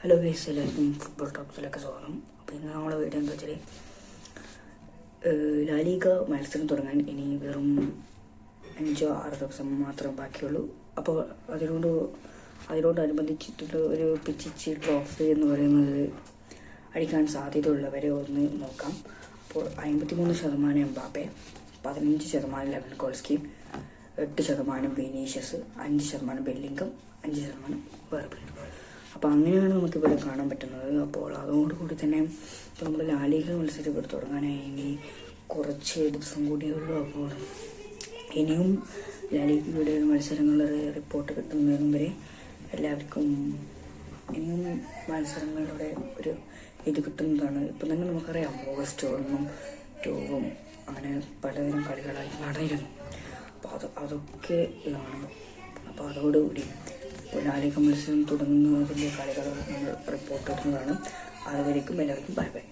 Hello guys, എല്ലാവർക്കും football ടോക്സിലൊക്കെ സ്വാഗതം. അപ്പോൾ ഇന്ന് നമ്മളെ വീഡിയോ എന്താ വെച്ചാൽ ലാലിഗ മത്സരം തുടങ്ങാൻ ഇനി വെറും 5-6 ദിവസം മാത്രമേ ബാക്കിയുള്ളൂ. അപ്പോൾ അതിനോടനുബന്ധിച്ചിട്ടുള്ള ഒരു പിച്ചിച്ച് ട്രോഫി എന്ന് പറയുന്നത് അടിക്കാൻ സാധ്യതയുള്ളവരെ ഒന്ന് നോക്കാം. അപ്പോൾ 53% എംബാപ്പെ, 15% ലെവൻഡോവ്സ്കി, 8% വിനീഷ്യസ്, 5% ബെല്ലിംഗം, 5% വേറെ പ്ലെയർ. അപ്പോൾ അങ്ങനെയാണ് നമുക്കിവിടെ കാണാൻ പറ്റുന്നത്. അപ്പോൾ അതോടുകൂടി തന്നെ ഇപ്പോൾ നമ്മൾ ലാലിഗ മത്സരം ഇവിടെ തുടങ്ങാനായി ഇനി കുറച്ച് ദിവസം കൂടിയേ ഉള്ളൂ. അപ്പോൾ ഇനിയും ലാലിഗയുടെ മത്സരങ്ങളുടെ റിപ്പോർട്ട് കിട്ടുന്നതും വരെ എല്ലാവർക്കും ഇനിയും മത്സരങ്ങളുടെ ഒരു ഇത് കിട്ടുന്നതാണ്. ഇപ്പം തന്നെ നമുക്കറിയാം ഓഗസ്റ്റ് 1, 2 അങ്ങനെ പലതരം കളികളായി നടന്നിരുന്നു. അപ്പോൾ അതൊക്കെ ഇതാണ്. അപ്പോൾ അതോടുകൂടി ലാലിഗ മത്സരം തുടങ്ങുന്നതിൻ്റെ കളികൾ നമ്മൾ റിപ്പോർട്ട് ഇടുന്നതാണ്. അതുവരേക്കും എല്ലാവർക്കും ബൈ ബൈ.